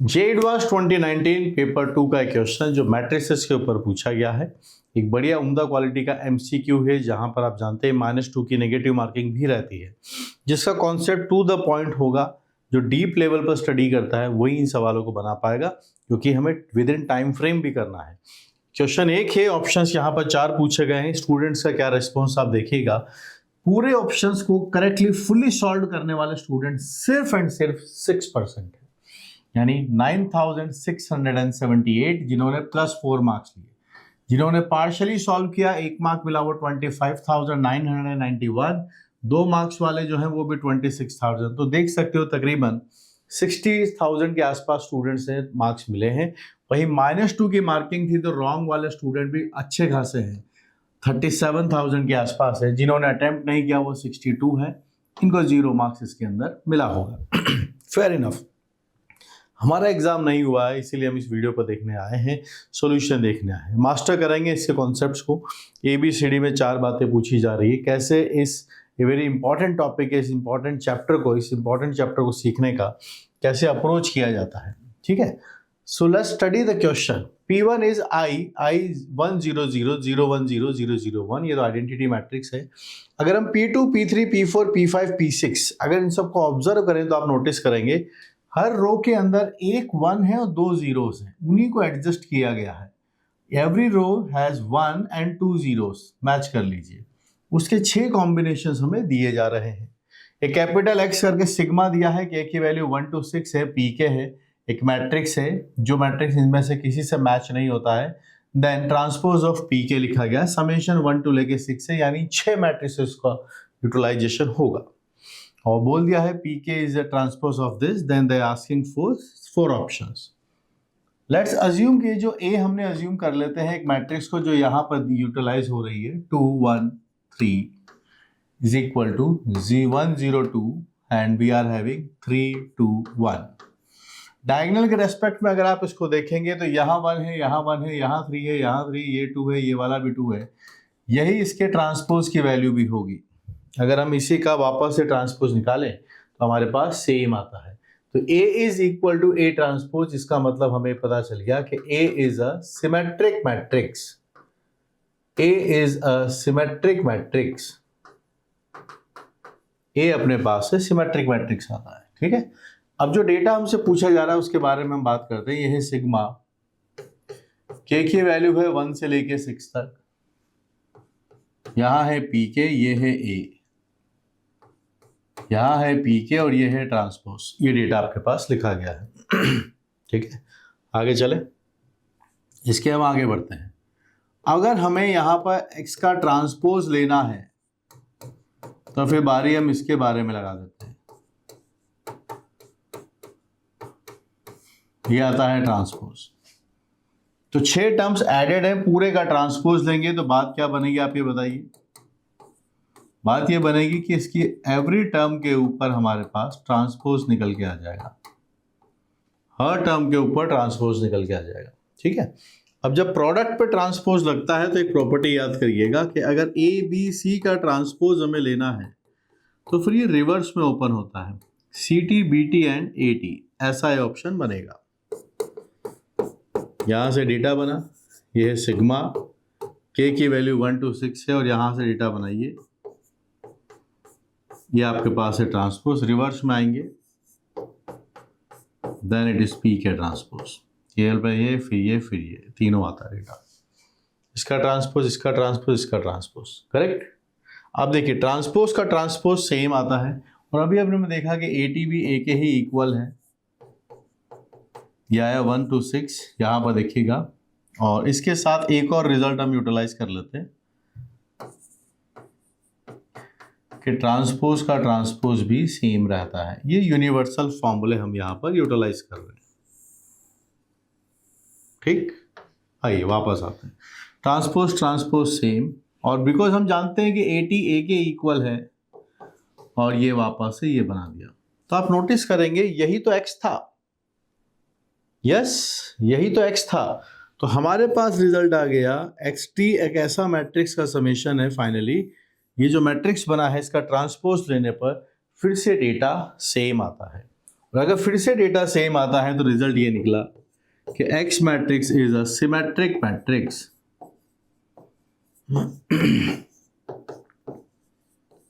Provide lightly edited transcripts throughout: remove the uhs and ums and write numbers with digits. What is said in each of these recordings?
जे advance 2019 paper 2 का एक question जो मैट्रिसेस के ऊपर पूछा गया है। एक बढ़िया उम्दा क्वालिटी का एमसीक्यू है जहां पर आप जानते हैं -2 की नेगेटिव मार्किंग भी रहती है, जिसका कॉन्सेप्ट टू द पॉइंट होगा। जो डीप लेवल पर स्टडी करता है वही इन सवालों को बना पाएगा, क्योंकि हमें विद इन टाइम फ्रेम भी करना है। क्वेश्चन एक है, ऑप्शंस यहाँ पर 4 पूछे गए हैं। स्टूडेंट्स का क्या रिस्पॉन्स आप देखिएगा। पूरे ऑप्शंस को करेक्टली फुल्ली सॉल्व करने वाले स्टूडेंट सिर्फ एंड सिर्फ 6% है, यानी 9678 जिन्होंने +4 मार्क्स लिए। जिन्होंने पार्शली सॉल्व किया 1 मार्क मिला वो 25,991। 2 मार्क्स वाले जो हैं वो भी 26,000। तो देख सकते हो तकरीबन 60,000 के आसपास स्टूडेंट्स से मार्क्स मिले हैं। वहीं -2 की मार्किंग थी तो रॉन्ग वाले स्टूडेंट भी अच्छे खासे हैं, 37,000 के आसपास है। जिन्होंने अटेम्प्ट नहीं किया वो 62 है, इनको 0 मार्क्स इसके अंदर मिला होगा। Fair enough. हमारा एग्जाम नहीं हुआ है, इसीलिए हम इस वीडियो पर देखने आए हैं, सॉल्यूशन देखने आए हैं। मास्टर करेंगे इसके कॉन्सेप्ट्स को। ABCD में 4 बातें पूछी जा रही है, कैसे इस वेरी इंपॉर्टेंट टॉपिक है, इस इंपॉर्टेंट चैप्टर को सीखने का कैसे अप्रोच किया जाता है। ठीक है, so let's study the question. P1 is I 10000100001, ये तो आइडेंटिटी मैट्रिक्स है। अगर हम P2 P3 P4 P5 P6 अगर इन सबको ऑब्जर्व करें तो आप नोटिस करेंगे हर रो के अंदर एक 1 है और 2 जीरोस हैं, उन्हीं को एडजस्ट किया गया है। Every row has 1 and 2 zeros, match कर लीजिए। उसके 6 कॉम्बिनेशंस हमें दिए जा रहे हैं। एक कैपिटल X करके सिग्मा दिया है कि A की वैल्यू 1 to 6 है, PK है, एक मैट्रिक्स है, जो मैट्रिक्स इनमें से किसी से मैच नहीं होता है। देन ट्रांसपोज ऑफ PK लिखा गया, समेशन 1 to लेके 6 है, यानी 6 मैट्रिसेस का यूटिलाइजेशन होगा। और बोल दिया है PK is a transpose of this, then they are asking for 4 options. Let's assume कि जो A हमने assume कर लेते हैं एक मैट्रिक्स को जो यहाँ पर यूटिलाइज हो रही है 2 1 3 is equal to 1 0 2 and we are having 3 2 1. Diagonal के रेस्पेक्ट में अगर आप इसको देखेंगे तो यहाँ 1 है, यहाँ 1 है, यहाँ 3 है, यहाँ 3, ये 2 है, ये वाला भी 2 है। यही इसके ट्रांसपोज की वैल्यू भी होगी। अगर हम इसी का वापस से ट्रांसपोज निकालें तो हमारे पास सेम आता है। तो A is equal to A transpose, इसका मतलब हमें पता चल गया कि A is a symmetric matrix. A is a symmetric matrix. A अपने पास से सिमेट्रिक मैट्रिक्स आता है। ठीक है, अब जो डेटा हमसे पूछा जा रहा है उसके बारे में हम बात करते हैं। यह है सिग्मा, K की वैल्यू है 1 से लेके 6 तक। यहां है PK, ये है A, यहाँ है PK और ये है ट्रांसपोज। ये डेटा आपके पास लिखा गया है। ठीक है, आगे चले, इसके हम आगे बढ़ते हैं। अगर हमें यहाँ पर X का ट्रांसपोज लेना है तो फिर बारी हम इसके बारे में लगा देते हैं। ये आता है ट्रांसपोज। तो 6 टर्म्स एडेड है, पूरे का ट्रांसपोज लेंगे तो बात क्या बनेगी आप ये बताइए। बात ये बनेगी कि इसकी एवरी टर्म के ऊपर हमारे पास ट्रांसपोज निकल के आ जाएगा। हर टर्म के ऊपर ट्रांसपोज निकल के आ जाएगा। ठीक है, अब जब प्रोडक्ट पे ट्रांसपोज लगता है तो एक प्रॉपर्टी याद करिएगा कि अगर ABC का ट्रांसपोज हमें लेना है तो फिर ये रिवर्स में ओपन होता है, CT BT एंड AT, ऐसा ये ऑप्शन बनेगा। यहां से डेटा बना, ये है सिग्मा, K की वैल्यू 1 to 6 है और यहां से डेटा बनाइए, ये आपके पास है ट्रांसपोज। रिवर्स में आएंगे, then it is PK transpose. ये फिर ये तीनों आता है डेटा, इसका ट्रांसपोज, इसका ट्रांसपोज, इसका ट्रांसपोज। करेक्ट। अब देखिए ट्रांसपोज का ट्रांसपोज सेम आता है और अभी हमने देखा कि AT भी A के ही इक्वल है। यह आया 1 to 6, यहाँ पर देखिएगा। और इसके साथ एक और रिजल्ट हम यूटिलाइज कर लेते हैं कि ट्रांसपोज का ट्रांसपोज भी सेम रहता है। ये यूनिवर्सल फॉर्मूले हम यहाँ पर यूटिलाइज कर रहे हैं। ठीक, आइए वापस आते हैं। ट्रांसपोज सेम, और बिकॉज हम जानते हैं कि AT A के इक्वल है और ये वापस से ये बना दिया। तो आप नोटिस करेंगे यही तो X था। यस, यही तो X था। तो हमारे पास रिजल्ट आ गया XT एक ऐसा मैट्रिक्स का समेशन है। फाइनली ये जो मैट्रिक्स बना है इसका ट्रांसपोज लेने पर फिर से डेटा सेम आता है। और अगर फिर से डेटा सेम आता है तो रिजल्ट ये निकला कि X matrix is a symmetric matrix,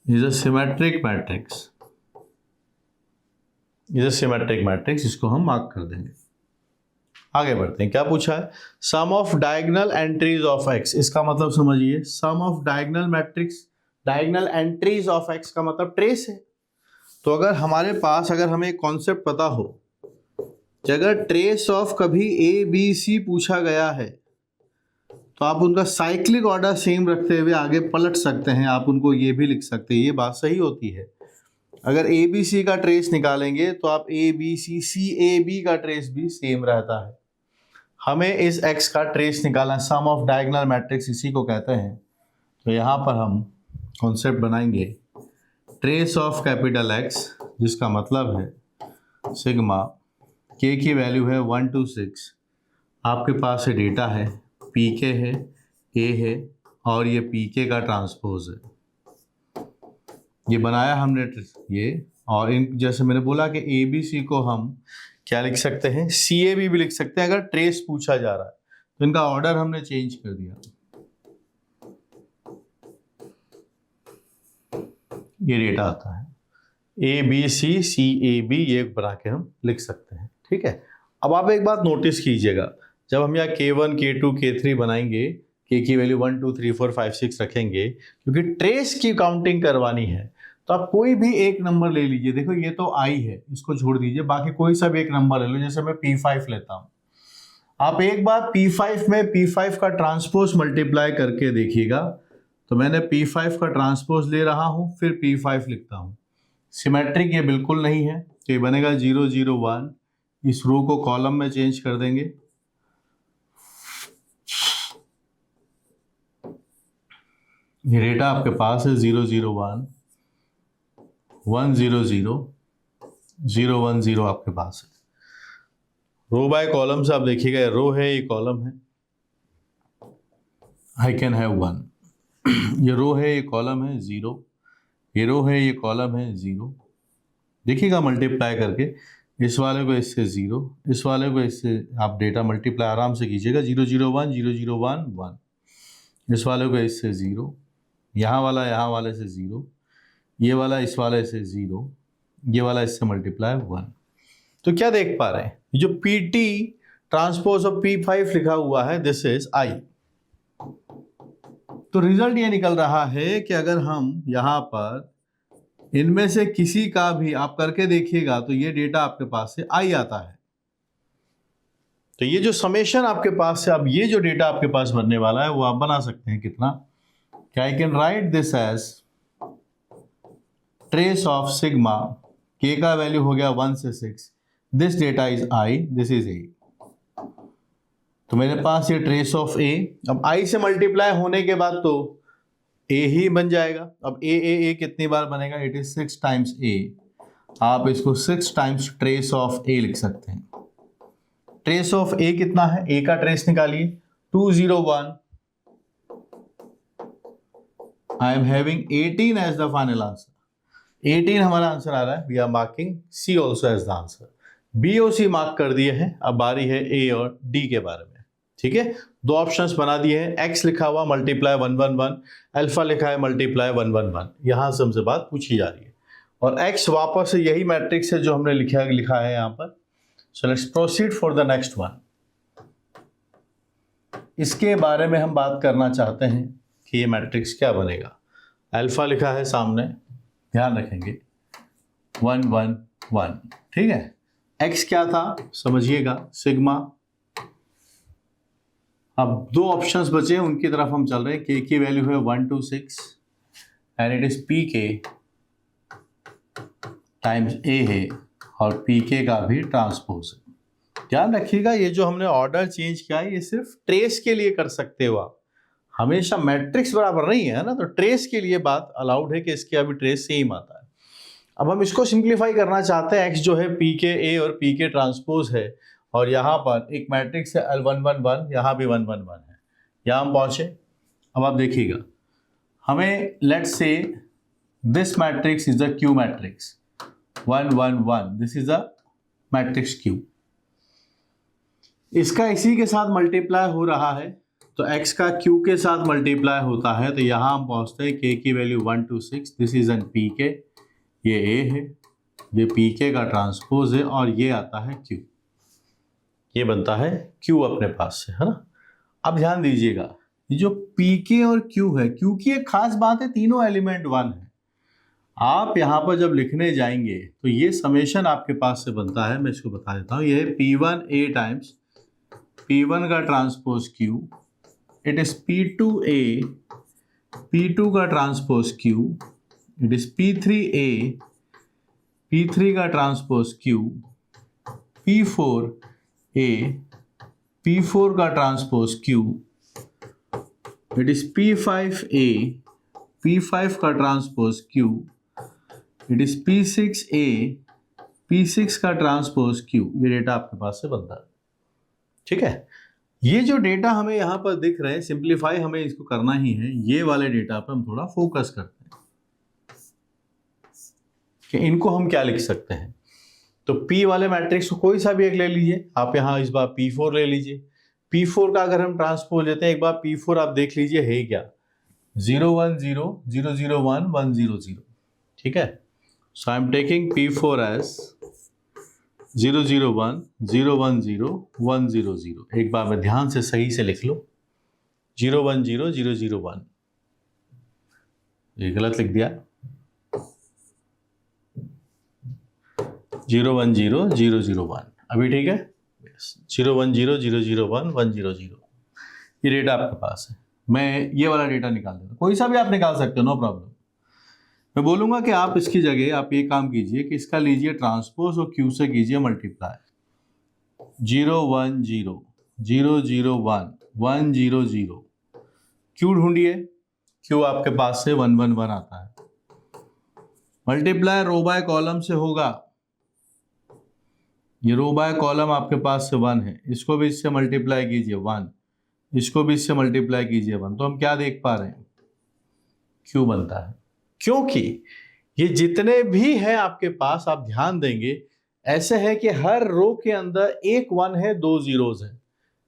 is a symmetric matrix, is a symmetric matrix. इसको हम मार्क कर देंगे। आगे बढ़ते हैं, क्या पूछा है, sum of diagonal entries of X। इसका मतलब समझिए, sum of diagonal matrix, diagonal entries of X का मतलब ट्रेस है। तो अगर हमारे पास, अगर हमें एक कॉन्सेप्ट पता हो कि अगर ट्रेस ऑफ कभी ABC पूछा गया है तो आप उनका साइक्लिक ऑर्डर सेम रखते हुए आगे पलट सकते हैं, आप उनको ये भी लिख सकते हैं, ये बात सही होती है। अगर ABC का ट्रेस निकालेंगे तो आप ABC CAB का ट्रेस भी सेम रहता है। हमें इस X का ट्रेस निकालना, सम ऑफ डायगोनल मैट्रिक्स इसी को कहते हैं। तो यहाँ पर हम कॉन्सेप्ट बनाएंगे ट्रेस ऑफ कैपिटल X, जिसका मतलब है सिग्मा, K की वैल्यू है 1 to 6, आपके पास ये डेटा है, PK है, A है और ये PK का ट्रांसपोज है। ये बनाया हमने ये, और इन जैसे मैंने बोला कि ABC को हम क्या लिख सकते हैं, CAB भी लिख सकते हैं अगर ट्रेस पूछा जा रहा है। तो इनका ऑर्डर हमने चेंज कर दिया। ये डेटा आता है ABC CAB, ये बना के हम लिख सकते हैं। ठीक है, अब आप एक बात नोटिस कीजिएगा, जब हम यहाँ K1 K2 K3 बनाएंगे, K की वैल्यू 1 2 3 4 5 6 रखेंगे, क्योंकि ट्रेस की काउंटिंग करवानी है। तो आप कोई भी एक नंबर ले लीजिए, देखो ये तो I है, इसको छोड़ दीजिए, बाकी कोई सा भी एक नंबर ले लो। जैसे मैं P5 लेता हूँ, आप एक बार P5 में P5 का ट्रांसपोज मल्टीप्लाई करके देखिएगा। तो मैंने P5 का ट्रांसपोज ले रहा हूँ, फिर P5 लिखता हूँ। सिमेट्रिक ये बिल्कुल नहीं है, तो ये बनेगा 0 0 1। इस रो को कॉलम में चेंज कर देंगे। ये डेटा आपके पास है 0 0 1 1 0 0 0 1 0 आपके पास है। रो बाय कॉलम से आप देखिएगा, रो है, ये कॉलम है, आई कैन हैव 1। ये रो है, ये कॉलम है 0, ये रो है, ये कॉलम है 0। देखिएगा मल्टीप्लाई करके, इस वाले को इससे 0, इस वाले को इससे, आप डेटा मल्टीप्लाई आराम से कीजिएगा। 0 0 1 0 0 1 1, इस वाले को इससे 0, यहाँ वाले से 0, ये वाला इस वाले से 0, ये वाला इससे मल्टीप्लाई 1। तो क्या देख पा रहे हैं, जो PT ट्रांसपोज ऑफ P5 लिखा हुआ है, दिस इज I। तो रिजल्ट ये निकल रहा है कि अगर हम यहाँ पर इनमें से किसी का भी आप करके देखिएगा तो ये डेटा आपके पास से I आता है। तो ये जो समेशन आपके पास से, अब ये जो डेटा आपके पास बनने वाला है वो आप बना सकते हैं कितना, क्या I can write this as trace of sigma, K का वैल्यू हो गया 1 से 6, this data is I, this is A। तो मेरे पास ये ट्रेस ऑफ A, अब I से मल्टीप्लाई होने के बाद तो A ही बन जाएगा। अब A कितनी बार बनेगा, इट इज 6 टाइम्स A। आप इसको 6 टाइम्स ट्रेस ऑफ A लिख सकते हैं। ट्रेस ऑफ A कितना है, A का ट्रेस निकालिए, 2 0 1। I am having 18 as the final answer. 18 हमारा आंसर आ रहा है। We are marking C also as the answer. B और C मार्क कर दिए हैं। अब बारी है A और D के बारे में। ठीक है, दो ऑप्शंस बना दिए हैं, X लिखा हुआ मल्टीप्लाई 1 1 1, अल्फा लिखा है मल्टीप्लाई 1 1 1। यहां से हमसे बात पूछी जा रही है और X वापस से यही मैट्रिक्स है जो हमने लिखा है यहां पर। So let's proceed for the next one. इसके बारे में हम बात करना चाहते हैं कि ये मैट्रिक्स क्या बनेगा। अल्फा लिखा है सामने, ध्यान रखेंगे 1 1 1। ठीक है, X क्या था समझिएगा, सिग्मा। अब दो ऑप्शंस बचे, उनकी तरफ हम चल रहे हैं। K की वैल्यू है 1 to 6 and it is PK times A है और PK का भी ट्रांसपोज है। ध्यान रखिएगा, ये जो हमने ऑर्डर चेंज किया है ये सिर्फ ट्रेस के लिए कर सकते हो आप, हमेशा मैट्रिक्स बराबर नहीं है ना। तो ट्रेस के लिए बात अलाउड है कि इसके अभी ट्रेस सेम आता है। अब हम इसको सिंप्लीफाई करना चाहते हैं। X जो है PK A और PK ट्रांसपोज है और यहाँ पर एक मैट्रिक्स है L 1 1 1, यहाँ भी 1 1 1 है। यहाँ हम पहुँचे। अब आप देखिएगा, हमें let's say this matrix is a Q matrix 1 1 1, this is a matrix Q. इसका इसी के साथ मल्टीप्लाई हो रहा है, तो x का q के साथ मल्टीप्लाई होता है, तो यहाँ हम पहुँचते हैं k की value 1 to 6, this is an pk, ये a है, ये pk का ट्रांसपोज है, और ये आता है q, ये बनता है q अपने पास से, है ना। अब ध्यान दीजिएगा, ये जो pk और q है, q की एक खास बात है, तीनों एलिमेंट 1 है। आप यहाँ पर जब लिखने जाएंगे तो ये समेशन आपके पास से बनता है, मैं इसको बता देता हूँ, ये है p1a टाइम्स p1 का transpose q, it is p2a p2 का transpose q, it is p3a p3 का ट्रांसपोज q, p4a p4 का transpose q, it is p5a p5 का transpose q, it is p6a p6 का transpose q। ये data आपके पास से बनता है, ठीक है। ये जो डेटा हमें यहाँ पर दिख रहे हैं, सिंप्लीफाई हमें इसको करना ही है, ये वाले डेटा पर हम थोड़ा फोकस करते हैं कि इनको हम क्या लिख सकते हैं। तो P वाले मैट्रिक्स को कोई सा भी एक ले लीजिए, आप यहाँ इस बार P4 ले लीजिए। P4 का अगर हम ट्रांसपोज लेते हैं, एक बार P4 आप देख लीजिए है क्या, 0 1 0 0 0 1 1 0 0, ठीक है। So I am taking P4 as 0 0 1 0 1 0 1 0 0। एक बार मैं ध्यान से सही से लिख लो, 0 1 0 0 0 1, ये गलत लिख दिया, 0 1 0 0 0 1, अभी ठीक है। 0 1 0 0 0 1 1 0 0, ये डेटा आपके पास है। मैं ये वाला डेटा निकाल देता हूँ, कोई सा भी आप निकाल सकते हो, नो प्रॉब्लम। मैं बोलूंगा कि आप इसकी जगह आप ये काम कीजिए कि इसका लीजिए ट्रांसपोज और क्यू से कीजिए मल्टीप्लाई। 0 1 0 0 0 1 1 0 0, क्यू ढूंढिए, क्यू आपके पास से 1 1 1 आता है। मल्टीप्लाई रो बाय कॉलम से होगा, ये रो बाय कॉलम आपके पास से 1 है, इसको भी इससे मल्टीप्लाई कीजिए 1, इसको भी इससे मल्टीप्लाई कीजिए 1, तो हम क्या देख पा रहे हैं, क्यू बनता है। क्योंकि ये जितने भी हैं आपके पास, आप ध्यान देंगे ऐसे है कि हर रो के अंदर एक 1 है, 2 जीरोज है,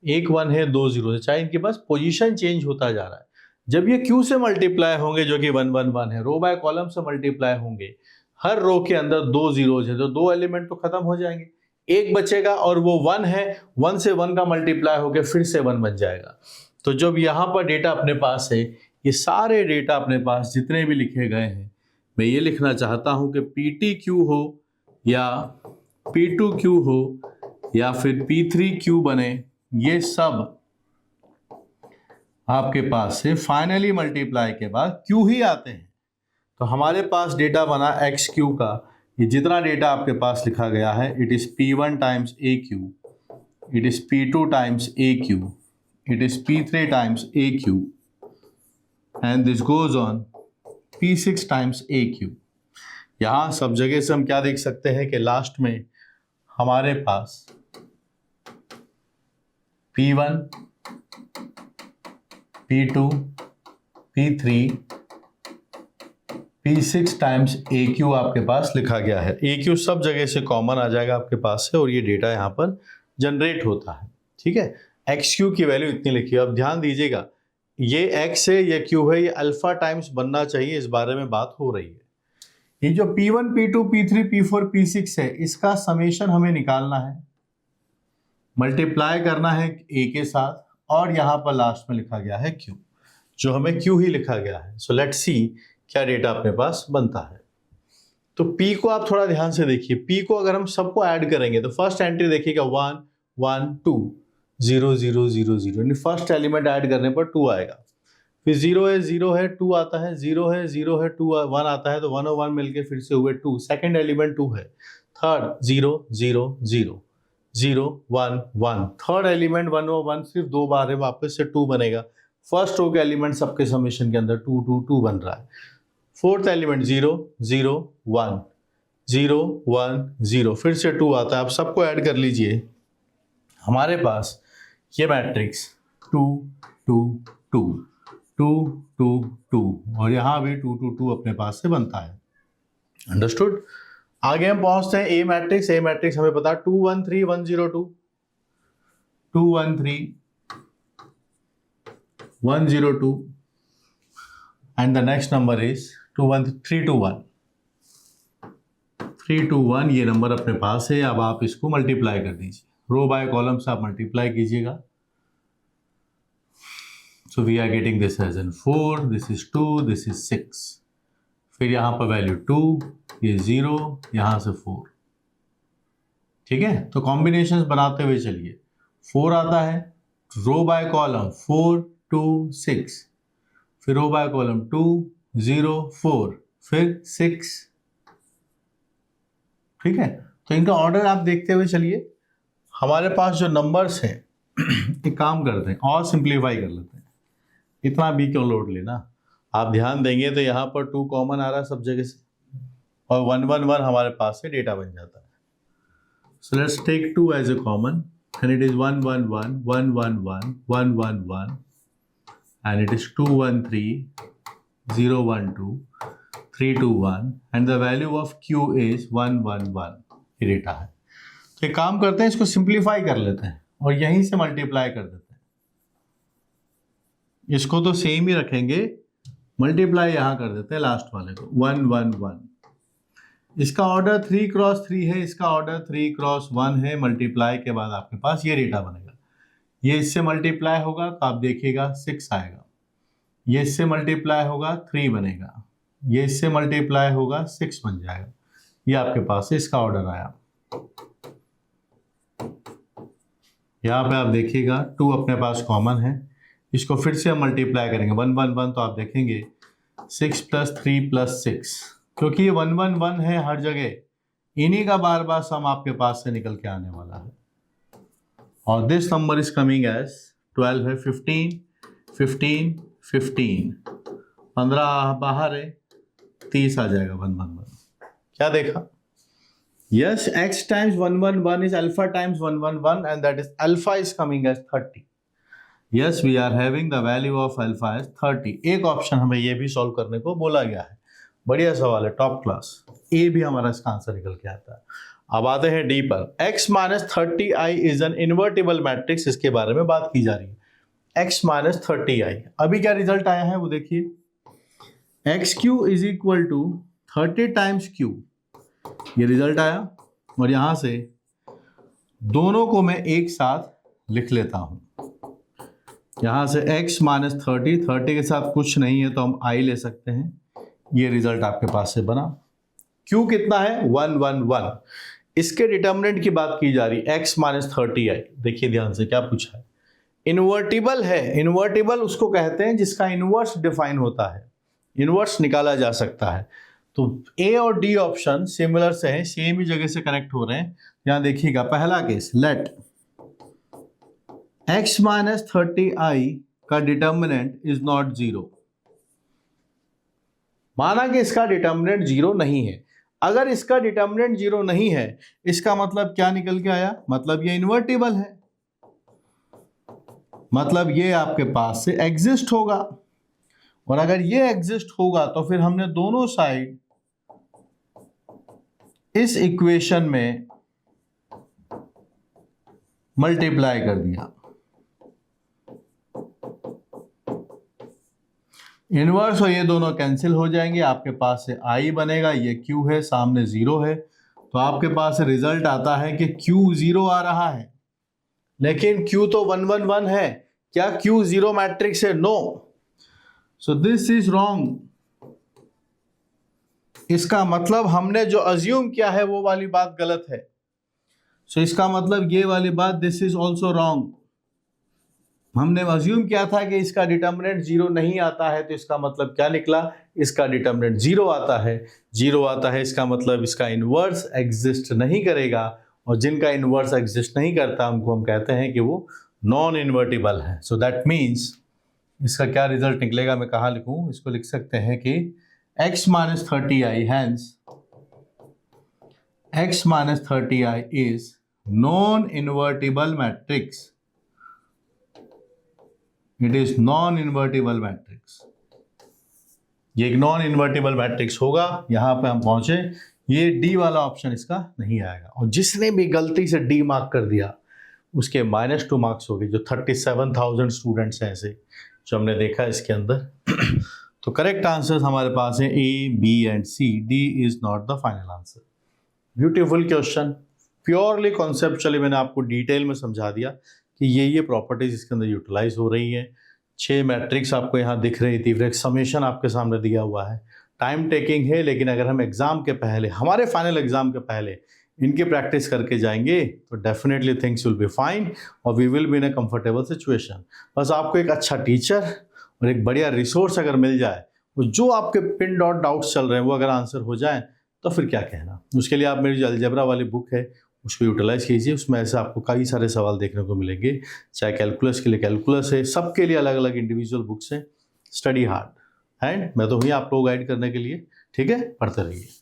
एक 1 है 2 जीरोज है, चाहे इनके पास पोजीशन चेंज होता जा रहा है। जब ये क्यू से मल्टीप्लाई होंगे जो कि 1 1 1 है, रो बाय कॉलम से मल्टीप्लाई होंगे, हर रो के अंदर 2 जीरोज है, तो 2 एलिमेंट तो खत्म हो जाएंगे, एक बचेगा और वो 1 है, 1 से 1 का मल्टीप्लाई होकर फिर से 1 बन जाएगा। तो जब यहाँ पर डेटा अपने पास है, ये सारे डेटा अपने पास जितने भी लिखे गए हैं, मैं ये लिखना चाहता हूं कि PTQ हो या P2Q हो या फिर P3Q बने, ये सब आपके पास से फाइनली मल्टीप्लाई के बाद Q ही आते हैं। तो हमारे पास डेटा बना XQ का, ये जितना डेटा आपके पास लिखा गया है, it is P1 times AQ, it is P2 times AQ, it is P3 times AQ, and this goes on P6 times AQ। यहाँ सब जगह से हम क्या देख सकते हैं कि लास्ट में हमारे पास P1 P2 P3 P6 times AQ आपके पास लिखा गया है। AQ सब जगह से कॉमन आ जाएगा आपके पास से, और ये डेटा यहाँ पर जनरेट होता है, ठीक है। XQ की वैल्यू इतनी लिखी है। अब ध्यान दीजिएगा, ये x है, ये q है, ये अल्फा टाइम्स बनना चाहिए, इस बारे में बात हो रही है। ये जो P1 P2 P3 P4 P6 है, इसका समेशन हमें निकालना है, मल्टीप्लाई करना है a के साथ, और यहाँ पर लास्ट में लिखा गया है q, जो हमें q ही लिखा गया है। सो लेट्स सी क्या डेटा अपने पास बनता है। तो p को आप थोड़ा ध्यान से देखिए, p को अगर हम सबको ऐड करेंगे तो फर्स्ट एंट्री देखिएगा 1 1 2 0 0 0 0, यानी फर्स्ट एलिमेंट ऐड करने पर 2 आएगा। फिर 0 है 2 आता है, 0 है 2 1 आता है, तो 1 और 1 मिलके फिर से हुए 2, सेकंड एलिमेंट 2 है। थर्ड 0 0 0 0 1 1, थर्ड एलिमेंट 1 और 1 सिर्फ 2 बार है, वापस से 2 बनेगा। फर्स्ट रो के एलिमेंट सबके समेशन के अंदर 2 2 2 बन रहा है। फोर्थ एलिमेंट 0 0 1 0 1 0, फिर से 2 आता है। आप सबको ऐड कर लीजिए, हमारे पास ये मैट्रिक्स 2 2 2 2 2 2 और यहाँ भी 2 2 2 अपने पास से बनता है। अंडरस्टूड। आगे हम पहुंचते हैं ए मैट्रिक्स। ए मैट्रिक्स हमें पता 2 1 3 1 0 2, 2 1 3 1 0 2 and the next number is 2 1 3 2 1 3 2 1। ये नंबर अपने पास है। अब आप इसको मल्टीप्लाई कर दीजिए, रो बाय कॉलम से आप मल्टीप्लाई कीजिएगा। So we are getting this as N 4, this is 2, this is 6, फिर यहाँ पर वैल्यू 2, ये 0, यहाँ से 4। ठीक है, तो कॉम्बिनेशंस बनाते हुए चलिए। 4 आता है, रो बाय कॉलम 4 2 6, फिर रो बाय कॉलम 2 0 4, फिर 6। ठीक है, तो इनका ऑर्डर आप देखते हुए चलिए। हमारे पास जो नंबर्स हैं एक काम करते हैं और सिंप्लीफाई कर लेते हैं। इतना भी क्यों लोड लेना, आप ध्यान देंगे तो यहाँ पर 2 कॉमन आ रहा है सब जगह से, और 1 1 1 हमारे पास से डेटा बन जाता है। So let's take 2 as a common and it is 1 1 1 1 1 1 1 1 1 and it is 2 1 3 0 1 2 3 2 1 and the value of Q is 1 1 1। ये डेटा है। तो एक काम करते हैं, इसको सिंप्लीफाई कर लेते हैं और यहीं से मल्टीप्लाई कर देते हैं। इसको तो सेम ही रखेंगे, मल्टीप्लाई यहां कर देते हैं लास्ट वाले को 1 1 1। इसका ऑर्डर 3 क्रॉस 3 है, इसका ऑर्डर 3 क्रॉस 1 है। मल्टीप्लाई के बाद आपके पास ये डेटा बनेगा। ये इससे मल्टीप्लाई होगा तो आप देखिएगा 6 आएगा। ये इससे मल्टीप्लाई होगा 3 बनेगा। ये इससे मल्टीप्लाई होगा 6 बन जाएगा। ये आपके पास से इसका ऑर्डर आया। यहाँ पे आप देखिएगा 2 अपने पास कॉमन है, इसको फिर से हम मल्टीप्लाई करेंगे 1 1 1, तो आप देखेंगे 6 + 3 + 6, क्योंकि ये 1 1 1 है हर जगह, इन्हीं का बार बार सम आपके पास से निकल के आने वाला है। और this number is coming as 12 है, 15 15 15, 15 बाहर है, 30 आ जाएगा 1 1 1। क्या देखा? Yes, x times 1 1 1 is alpha times 1 1 1 and that is alpha is coming as 30. Yes, we are having the value of alpha as 30. एक ऑप्शन हमें ये भी सॉल्व करने को बोला गया है। बढ़िया सवाल है, टॉप क्लास। ए भी हमारा इसका आंसर निकल के आता है। अब आते हैं डी पर। x - 30i is an invertible matrix, इसके बारे में बात की जा रही है। x - 30i, अभी क्या रिजल्ट आया है वो देखिए। xq is equal to 30 times q, ये रिजल्ट आया। और यहां से दोनों को मैं एक साथ लिख लेता हूं। यहां से x - 30 के साथ कुछ नहीं है तो हम i ले सकते हैं। ये रिजल्ट आपके पास से बना। q कितना है? 1 1 1। इसके डिटर्मिनेंट की बात की जा रही है, x - 30i। देखिए ध्यान से क्या पूछा है। इन्वर्टिबल है। इन्वर्टिबल उसको कहते हैं जिसका इनवर्स डिफाइन होता है, इनवर्स निकाला जा सकता है। तो ए और डी ऑप्शन सिमिलर से हैं, सेम ही जगह से कनेक्ट हो रहे हैं। यहां देखिएगा पहला केस, लेट x - 30i का डिटर्मिनेंट इज नॉट 0। माना कि इसका डिटर्मिनेंट 0 नहीं है। अगर इसका डिटर्मिनेंट 0 नहीं है, इसका मतलब क्या निकल के आया? मतलब ये इन्वर्टिबल है, मतलब ये आपके पास से एग्जिस्ट होगा। और अगर ये एग्जिस्ट होगा तो फिर हमने दोनों साइड इस इक्वेशन में मल्टीप्लाई कर दिया। इनवर्स और ये दोनों कैंसिल हो जाएंगे, आपके पास से i बनेगा, ये q है, सामने 0 है, तो आपके पास रिजल्ट आता है कि q 0 आ रहा है। लेकिन q तो 1 1 1 है, क्या q 0 मैट्रिक्स है? No. So this is wrong. इसका मतलब हमने जो अज्यूम किया है वो वाली बात गलत है। सो इसका मतलब ये वाली बात, दिस इज ऑल्सो रॉन्ग। हमने अज्यूम किया था कि इसका डिटर्मिनेंट 0 नहीं आता है, तो इसका मतलब क्या निकला? इसका डिटर्मिनेंट 0 आता है। 0 आता है इसका मतलब इसका इनवर्स एग्जिस्ट नहीं करेगा, और जिनका इनवर्स एग्जिस्ट नहीं करता उनको हम कहते हैं कि वो नॉन इन्वर्टिबल है। सो दैट मीन्स इसका क्या रिजल्ट निकलेगा, मैं कहाँ लिखूं? इसको लिख सकते हैं कि x - 30i, hence x - 30i is non-invertible matrix. It is non-invertible matrix. ये एक नॉन इन्वर्टिबल मैट्रिक्स होगा। यहां पे हम पहुंचे ये डी वाला ऑप्शन इसका नहीं आएगा। और जिसने भी गलती से डी मार्क कर दिया उसके -2 मार्क्स हो गए, जो 37,000 स्टूडेंट्स हैं ऐसे जो हमने देखा इसके अंदर। तो करेक्ट आंसर्स हमारे पास हैं A, B and C. D is not the final answer. Beautiful question, purely conceptually मैंने आपको डिटेल में समझा दिया कि ये प्रॉपर्टीज इसके अंदर यूटिलाइज हो रही हैं। 6 मैट्रिक्स आपको यहाँ दिख रही थी, फिर एक समेशन आपके सामने दिया हुआ है। टाइम टेकिंग है, लेकिन अगर हम एग्जाम के पहले, हमारे फाइनल एग्जाम के पहले इनकी प्रैक्टिस करके जाएंगे तो definitely things will be fine और we will be in a comfortable situation. बस आपको एक अच्छा टीचर और एक बढ़िया रिसोर्स अगर मिल जाए, वो जो आपके पिन डॉट डाउट्स चल रहे हैं वो अगर आंसर हो जाए तो फिर क्या कहना। उसके लिए आप मेरी जो अलजेब्रा वाली बुक है उसको यूटिलाइज कीजिए। उसमें ऐसे आपको कई सारे सवाल देखने को मिलेंगे, चाहे कैलकुलस के लिए कैलकुलस है, सबके लिए अलग अलग इंडिविजुअल बुक्स हैं। स्टडी हार्ड एंड मैं तो हुई आप लोग गाइड करने के लिए। ठीक है, पढ़ते रहिए।